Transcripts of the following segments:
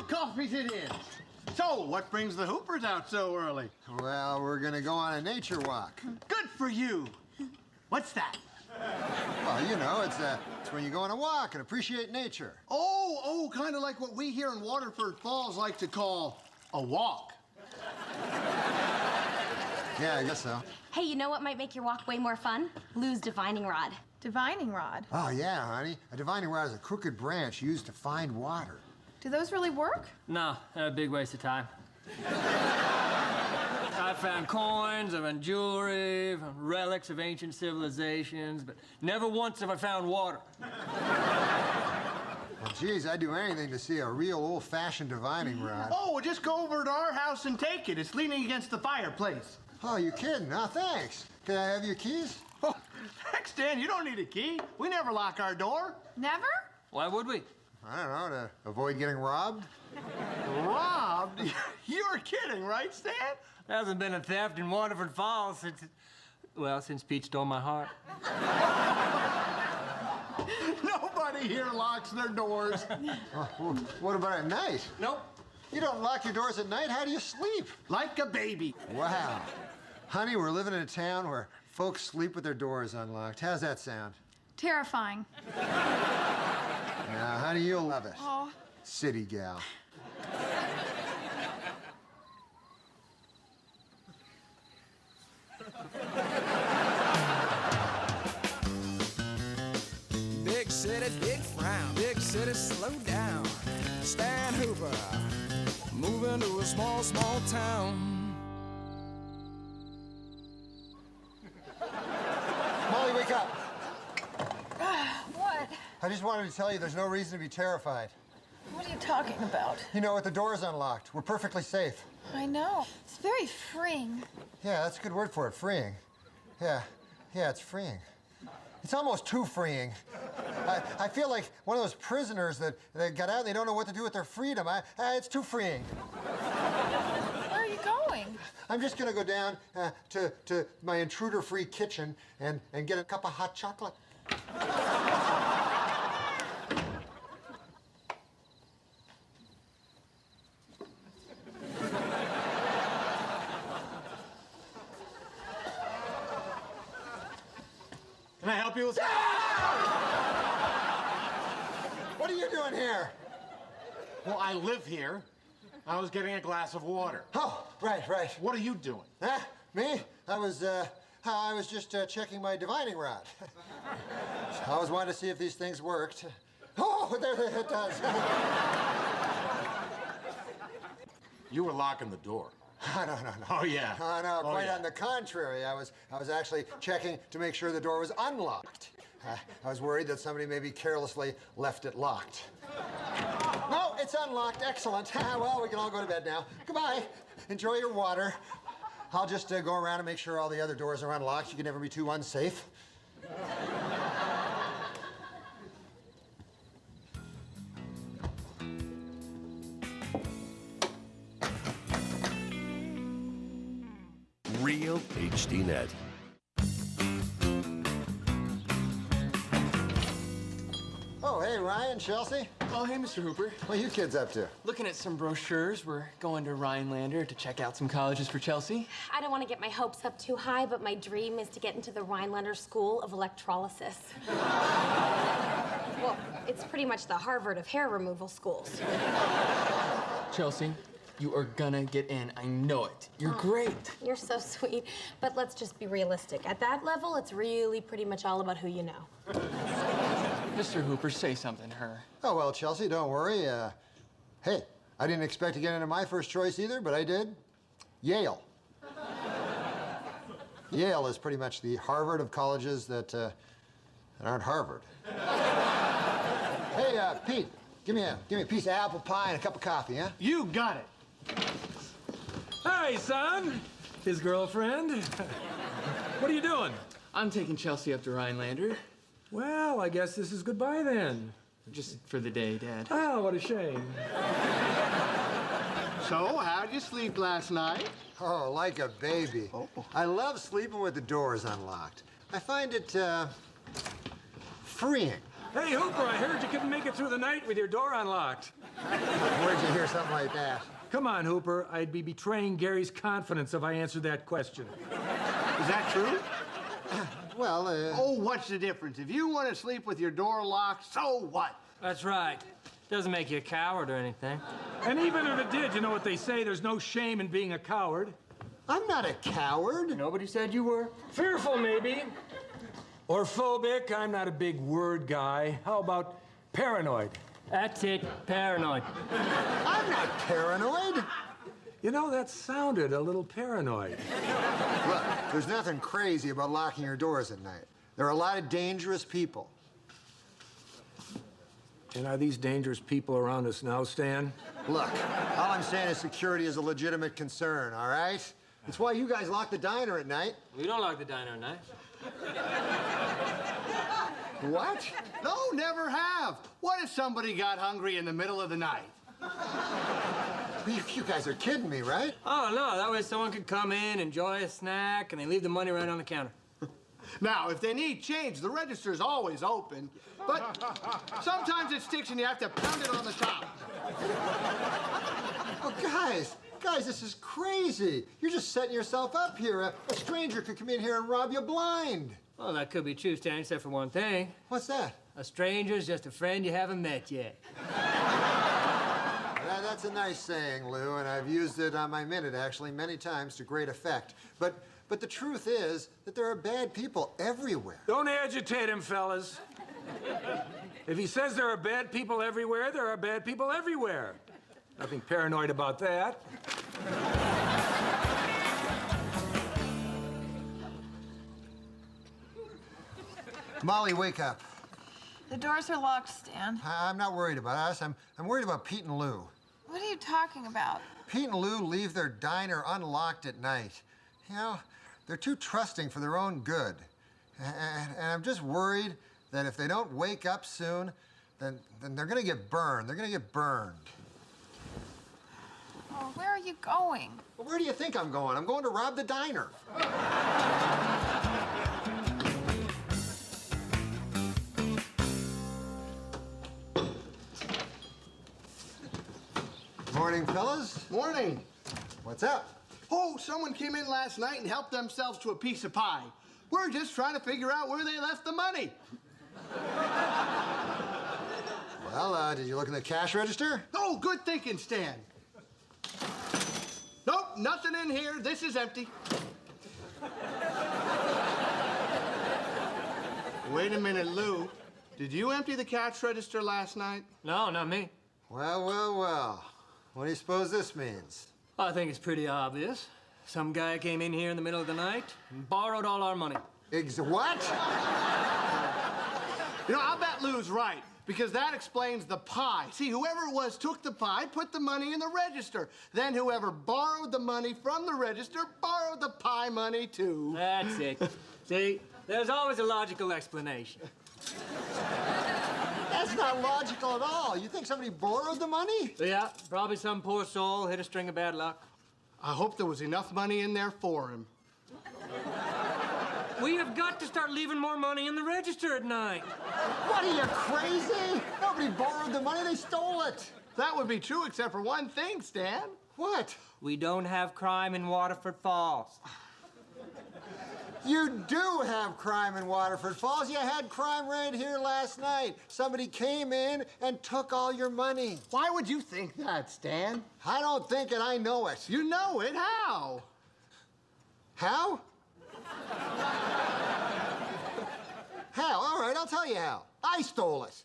coffees it is. So, what brings the Hoopers out so early? Well, we're gonna go on a nature walk. Good for you. What's that? Well, you know, it's when you go on a walk and appreciate nature. Oh, kind of like what we here in Waterford Falls like to call a walk. Yeah, I guess so. Hey, you know what might make your walk way more fun? Lou's divining rod. Divining rod. Oh, yeah, honey. A divining rod is a crooked branch used to find water. Do those really work? No, a big waste of time. I found coins, I found jewelry, found relics of ancient civilizations, but never once have I found water. Well, geez, I'd do anything to see a real old-fashioned divining rod. Oh, well, just go over to our house and take it. It's leaning against the fireplace. Oh, you kidding? Oh, thanks. Can I have your keys? Oh, thanks, Dan. You don't need a key. We never lock our door. Never? Why would we? I don't know, to avoid getting robbed? Robbed? You're kidding, right, Stan? There hasn't been a theft in Waterford Falls since Pete stole my heart. Nobody here locks their doors. Oh, what about at night? Nope. You don't lock your doors at night? How do you sleep? Like a baby. Wow. Honey, we're living in a town where folks sleep with their doors unlocked. How's that sound? Terrifying. Yeah, honey, you'll love it. Oh. City gal. Big city, big frown. Big city, slow down. Stan Hooper, moving to a small, small town. Molly, wake up. What? I just wanted to tell you there's no reason to be terrified. What are you talking about? You know what? The door's unlocked. We're perfectly safe. I know. It's very freeing. Yeah, that's a good word for it, freeing. Yeah, it's freeing. It's almost too freeing. I feel like one of those prisoners that got out and they don't know what to do with their freedom. It's too freeing. Where are you going? I'm just gonna go down to my intruder-free kitchen and get a cup of hot chocolate. Can I help you with something? What are you doing here? Well, I live here. I was getting a glass of water. Oh, right. What are you doing? Me? I was just checking my divining rod. I always wanted to see if these things worked. Oh, there it does. You were locking the door. No. Oh, yeah. No, Oh, quite yeah. on the contrary. I was actually checking to make sure the door was unlocked. I was worried that somebody maybe carelessly left it locked. No, it's unlocked. Excellent. Well, we can all go to bed now. Goodbye. Enjoy your water. I'll just go around and make sure all the other doors are unlocked. You can never be too unsafe. Real HDNet. Oh, hey, Ryan, Chelsea. Oh, hey, Mr. Hooper. What are you kids up to? Looking at some brochures. We're going to Rhinelander to check out some colleges for Chelsea. I don't want to get my hopes up too high, but my dream is to get into the Rhinelander School of Electrolysis. Well, it's pretty much the Harvard of hair removal schools. Chelsea, you are gonna get in. I know it. You're great. You're so sweet, but let's just be realistic. At that level, it's really pretty much all about who you know. Mr. Hooper, say something to her. Oh, well, Chelsea, don't worry. Hey, I didn't expect to get into my first choice either, but I did. Yale. Yale is pretty much the Harvard of colleges that aren't Harvard. Hey, Pete, give me a piece of apple pie and a cup of coffee, huh? You got it. Hi, son. His girlfriend. What are you doing? I'm taking Chelsea up to Rhinelander. Well, I guess this is goodbye then. Just for the day, Dad. Oh, what a shame. So, how'd you sleep last night? Oh, like a baby. Oh. I love sleeping with the doors unlocked. I find it freeing. Hey, Hooper, I heard you couldn't make it through the night with your door unlocked. Where'd you hear something like that? Come on, Hooper. I'd be betraying Gary's confidence if I answered that question. Is that true? Well, Oh, what's the difference? If you want to sleep with your door locked, so what? That's right. Doesn't make you a coward or anything. And even if it did, you know what they say, there's no shame in being a coward. I'm not a coward. Nobody said you were. Fearful, maybe. Or phobic. I'm not a big word guy. How about paranoid? That's it, paranoid. I'm not paranoid. You know, that sounded a little paranoid. Look, there's nothing crazy about locking your doors at night. There are a lot of dangerous people. And are these dangerous people around us now, Stan? Look, all I'm saying is security is a legitimate concern, all right? It's why you guys lock the diner at night. We don't lock the diner at night. What? No, never have. What if somebody got hungry in the middle of the night? You guys are kidding me, right? Oh, no, that way someone could come in, enjoy a snack, and they leave the money right on the counter. Now, if they need change, the register's always open. But sometimes it sticks and you have to pound it on the top. Oh, guys, this is crazy. You're just setting yourself up here. A stranger could come in here and rob you blind. Well, that could be true, Stan, except for one thing. What's that? A stranger's just a friend you haven't met yet. That's a nice saying, Lou, and I've used it on my minute, actually, many times to great effect. But the truth is that there are bad people everywhere. Don't agitate him, fellas. If he says there are bad people everywhere, there are bad people everywhere. Nothing paranoid about that. Molly, wake up. The doors are locked, Stan. I'm not worried about us. I'm worried about Pete and Lou. What are you talking about? Pete and Lou leave their diner unlocked at night. You know, they're too trusting for their own good. And I'm just worried that if they don't wake up soon, then they're gonna get burned. They're gonna get burned. Oh, where are you going? Well, where do you think I'm going? I'm going to rob the diner. Morning, fellas. Morning. What's up? Oh, someone came in last night and helped themselves to a piece of pie. We're just trying to figure out where they left the money. Well, did you look in the cash register? Oh, good thinking, Stan. Nope, nothing in here. This is empty. Wait a minute, Lou. Did you empty the cash register last night? No, not me. Well. What do you suppose this means? I think it's pretty obvious. Some guy came in here in the middle of the night and borrowed all our money. What? You know, I'll bet Lou's right, because that explains the pie. See, whoever it was took the pie, put the money in the register. Then whoever borrowed the money from the register borrowed the pie money, too. That's it. See, there's always a logical explanation. That's not logical at all. You think somebody borrowed the money? Yeah, probably some poor soul hit a string of bad luck. I hope there was enough money in there for him. We have got to start leaving more money in the register at night. What, are you crazy? Nobody borrowed the money, they stole it. That would be true except for one thing, Stan. What? We don't have crime in Waterford Falls. You do have crime in Waterford Falls. You had crime right here last night. Somebody came in and took all your money. Why would you think that, Stan? I don't think it, I know it. You know it. How? How? How? All right, I'll tell you how. I stole it.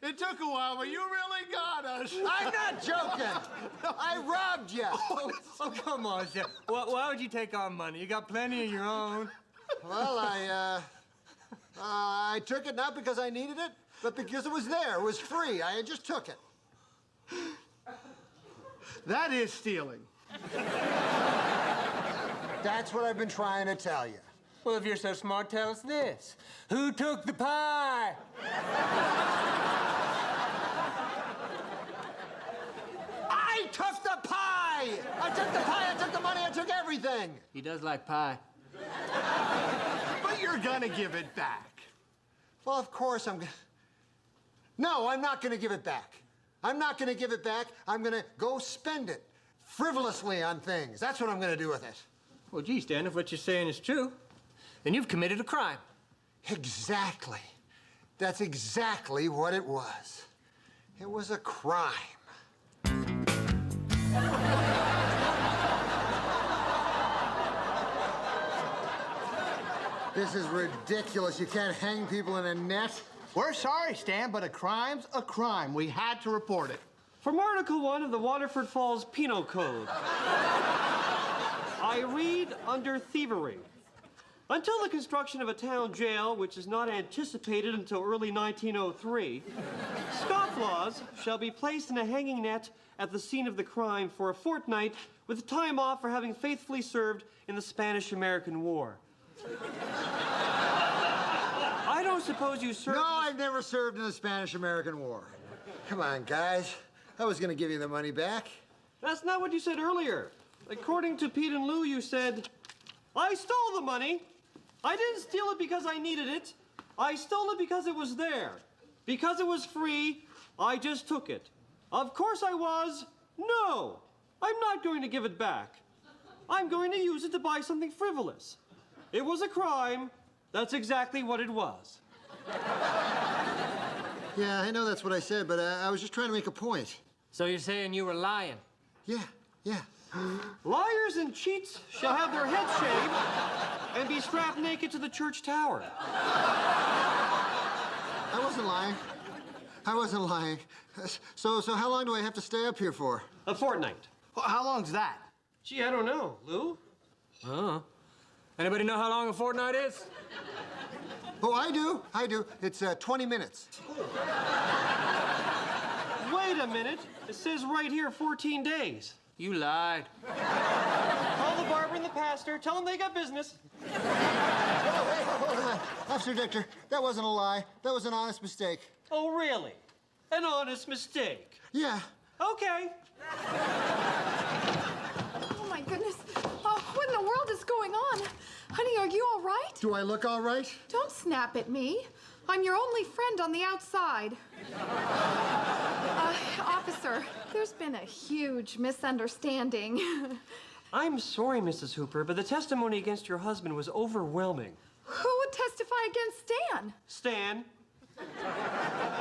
It took a while, but you really got us. I'm not joking. I robbed you. Oh, come on, Sam. Why would you take our money? You got plenty of your own. Well, I took it not because I needed it, but because it was there. It was free. I just took it. That is stealing. That's what I've been trying to tell you. Well, if you're so smart, tell us this. Who took the pie? I took the pie, I took the money, I took everything. He does like pie. But you're gonna give it back. Well, of course No, I'm not gonna give it back. I'm not gonna give it back. I'm gonna go spend it frivolously on things. That's what I'm gonna do with it. Well, gee, Stan, if what you're saying is true, then you've committed a crime. Exactly. That's exactly what it was. It was a crime. This is ridiculous. You can't hang people in a net. We're sorry, Stan, but a crime's a crime. We had to report it. From Article 1 of the Waterford Falls Penal Code, I read under thievery. Until the construction of a town jail, which is not anticipated until early 1903, scofflaws shall be placed in a hanging net at the scene of the crime for a fortnight, with time off for having faithfully served in the Spanish-American War. I don't suppose you served... No, I've never served in the Spanish-American War. Come on, guys. I was gonna give you the money back. That's not what you said earlier. According to Pete and Lou, you said, I stole the money. I didn't steal it because I needed it. I stole it because it was there. Because it was free, I just took it. Of course I was. No, I'm not going to give it back. I'm going to use it to buy something frivolous. It was a crime. That's exactly what it was. Yeah, I know that's what I said, but I was just trying to make a point. So you're saying you were lying? Yeah. Liars and cheats shall have their heads shaved and be strapped naked to the church tower. I wasn't lying. So how long do I have to stay up here for? A fortnight. Well, how long's that? Gee, I don't know. Lou? Anybody know how long a fortnight is? Oh, I do. It's 20 minutes. Wait a minute. It says right here 14 days. You lied. Call the barber and the pastor. Tell them they got business. Hold on. Officer Dichter, that wasn't a lie. That was an honest mistake. Oh, really? An honest mistake. Yeah. Okay. Oh, my goodness. Oh, what in the world is going on? Honey, are you all right? Do I look all right? Don't snap at me. I'm your only friend on the outside. Officer, there's been a huge misunderstanding. I'm sorry, Mrs. Hooper, but the testimony against your husband was overwhelming. Who would testify against Stan? Stan.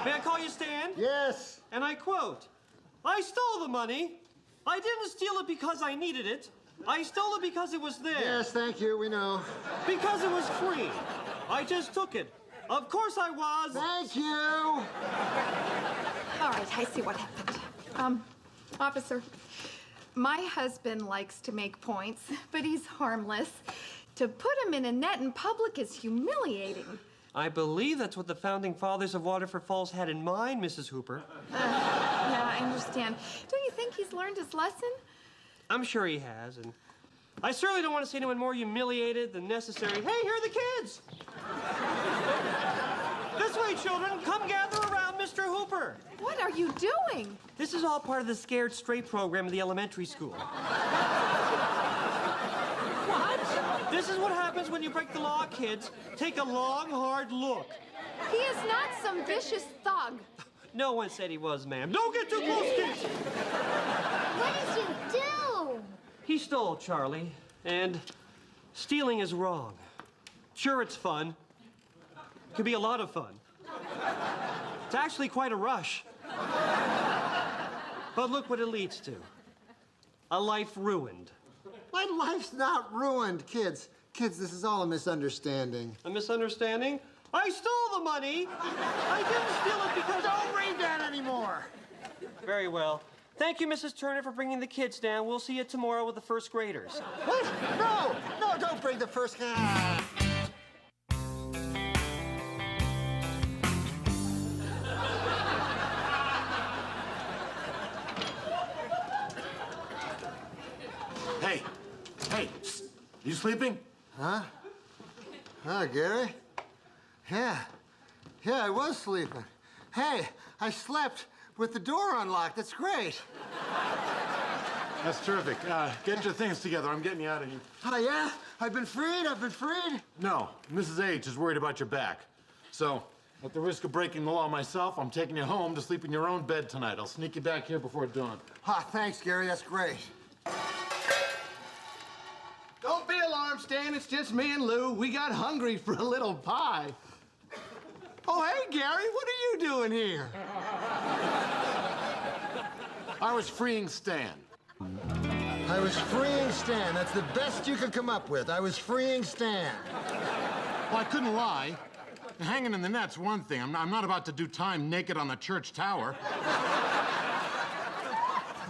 May I call you Stan? Yes. And I quote, I stole the money. I didn't steal it because I needed it. I stole it because it was there. Yes, thank you. We know. Because it was free. I just took it. Of course I was. Thank you. All right, I see what happened. Officer, my husband likes to make points, but he's harmless. To put him in a net in public is humiliating. I believe that's what the founding fathers of Waterford Falls had in mind, Mrs. Hooper. Yeah, I understand. Don't you think he's learned his lesson? I'm sure he has, and I certainly don't want to see anyone more humiliated than necessary. Hey, here are the kids! This way, children. Come gather around Mr. Hooper. What are you doing? This is all part of the Scared Straight program at the elementary school. What? This is what happens when you break the law, kids. Take a long, hard look. He is not some vicious thug. No one said he was, ma'am. Don't get too close, kids! What did you do? He stole, Charlie, and stealing is wrong. Sure, it's fun. It can be a lot of fun. It's actually quite a rush. But look what it leads to. A life ruined. My life's not ruined, kids. Kids, this is all a misunderstanding. A misunderstanding? I stole the money. I didn't steal it because... Don't read that anymore. Very well. Thank you, Mrs. Turner, for bringing the kids down. We'll see you tomorrow with the first graders. What? No, don't bring the first... Hey, psst. You sleeping? Huh, Gary? Yeah, I was sleeping. Hey, I slept with the door unlocked. That's great. That's terrific. Get your things together. I'm getting you out of here. Oh, yeah? I've been freed? I've been freed? No, Mrs. H is worried about your back. So, at the risk of breaking the law myself, I'm taking you home to sleep in your own bed tonight. I'll sneak you back here before dawn. Ah, thanks, Gary. That's great. Don't be alarmed, Stan. It's just me and Lou. We got hungry for a little pie. Oh, hey, Gary, what are you doing here? I was freeing Stan. I was freeing Stan. That's the best you could come up with. I was freeing Stan. Well, I couldn't lie. Hanging in the net's one thing. I'm not about to do time naked on the church tower.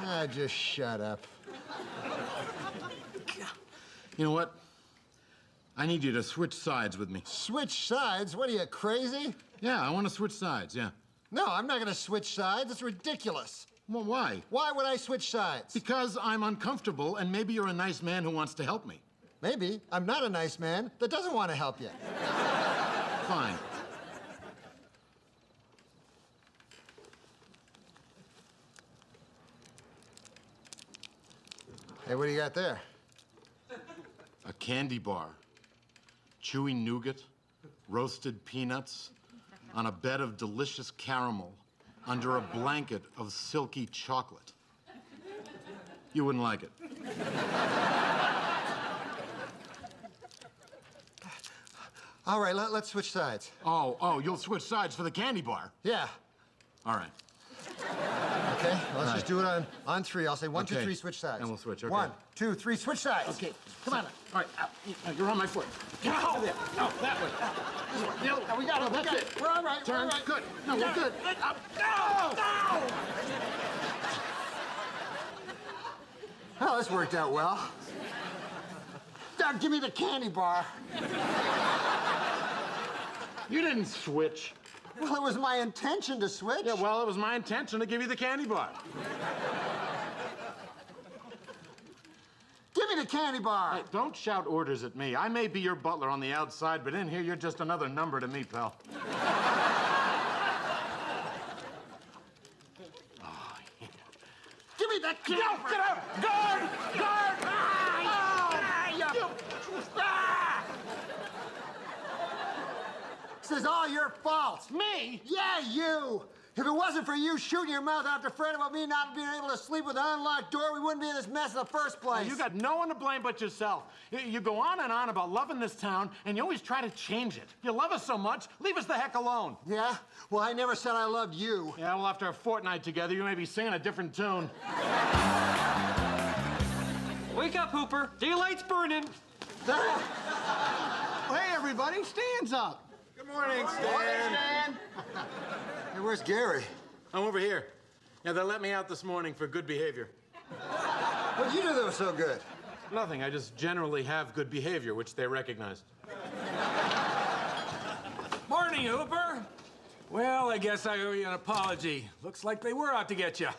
Ah, just shut up. You know what? I need you to switch sides with me. Switch sides? What are you, crazy? Yeah, I want to switch sides, yeah. No, I'm not going to switch sides. It's ridiculous. Well, why? Why would I switch sides? Because I'm uncomfortable, and maybe you're a nice man who wants to help me. Maybe. I'm not a nice man that doesn't want to help you. Fine. Hey, what do you got there? A candy bar, chewy nougat, roasted peanuts, on a bed of delicious caramel, under a blanket of silky chocolate. You wouldn't like it. All right, let's switch sides. Oh, you'll switch sides for the candy bar? Yeah. All right. Okay, well, let's just do it on three. I'll say one, two, Okay. three, switch sides. And we'll switch, okay. 1, 2, 3, switch sides. Okay, come on. All right, you're on my foot. Ow! There. No, that way. This way. The other way. We got it. That's it. We're all right. Turn. We're all right. Good. No, we're good. No! Well, this worked out well. Now, give me the candy bar. You didn't switch. Well, it was my intention to switch. Yeah, well, it was my intention to give you the candy bar. Give me the candy bar. Hey, don't shout orders at me. I may be your butler on the outside, but in here, you're just another number to me, pal. Give me that candy bar. Get out! Guard! Guard! This is all your fault. Me? Yeah, you. If it wasn't for you shooting your mouth out to fret about me not being able to sleep with an unlocked door, we wouldn't be in this mess in the first place. You got no one to blame but yourself. You go on and on about loving this town, and you always try to change it. You love us so much, leave us the heck alone. Yeah? Well, I never said I loved you. Yeah, well, after a fortnight together, you may be singing a different tune. Wake up, Hooper. Daylight's burning. Hey, everybody, Stan's up. Good morning, Stan. Hey, where's Gary? I'm over here. Yeah, they let me out this morning for good behavior. What'd you do that was so good? Nothing. I just generally have good behavior, which they recognized. Morning, Hooper. Well, I guess I owe you an apology. Looks like they were out to get you.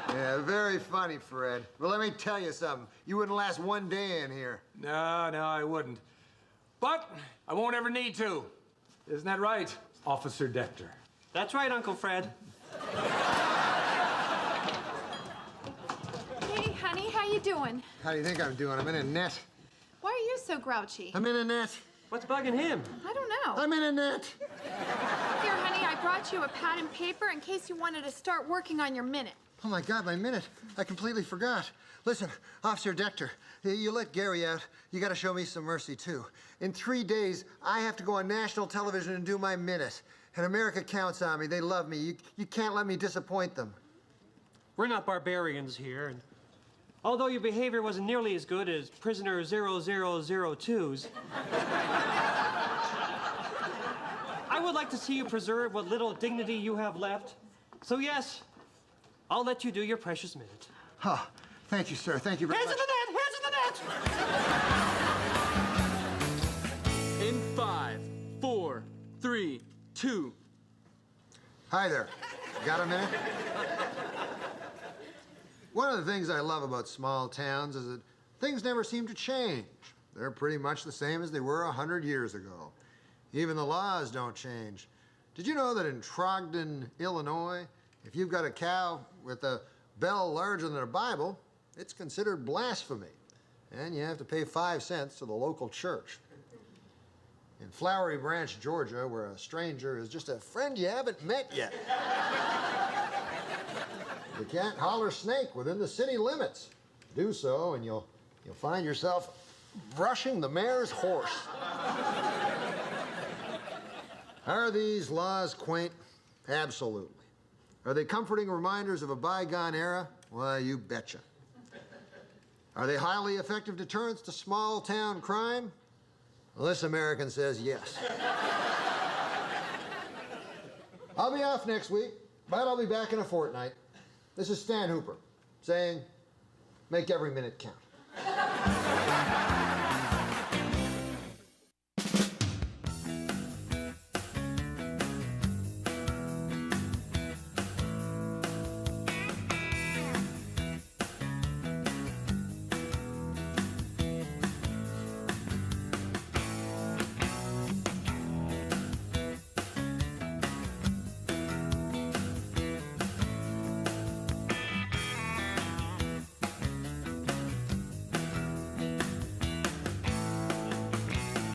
Yeah, very funny, Fred. Well, let me tell you something. You wouldn't last one day in here. No, I wouldn't. But I won't ever need to. Isn't that right, Officer Dector? That's right, Uncle Fred. Hey, honey, how you doing? How do you think I'm doing? I'm in a net. Why are you so grouchy? I'm in a net. What's bugging him? I don't know. I'm in a net. Here, honey, I brought you a pad and paper in case you wanted to start working on your minute. Oh, my God, my minute. I completely forgot. Listen, Officer Dector, you let Gary out. You got to show me some mercy, too. In 3 days, I have to go on national television and do my minute. And America counts on me. They love me. You can't let me disappoint them. We're not barbarians here, and although your behavior wasn't nearly as good as prisoner 0002's, I would like to see you preserve what little dignity you have left. So yes, I'll let you do your precious minute. Oh, thank you, sir. Thank you very much. Hands in the net! Hands in the net! In 5, 4, 3, 2. Hi there. Got a minute? One of the things I love about small towns is that things never seem to change. They're pretty much the same as they were 100 years ago. Even the laws don't change. Did you know that in Trogdon, Illinois, if you've got a cow with a bell larger than a Bible, it's considered blasphemy. And you have to pay 5 cents to the local church. In Flowery Branch, Georgia, where a stranger is just a friend you haven't met yet. You can't holler snake within the city limits. Do so, and you'll find yourself brushing the mayor's horse. Are these laws quaint? Absolutely. Are they comforting reminders of a bygone era? Why, you betcha. Are they highly effective deterrents to small-town crime? Well, this American says yes. I'll be off next week, but I'll be back in a fortnight. This is Stan Hooper saying, make every minute count.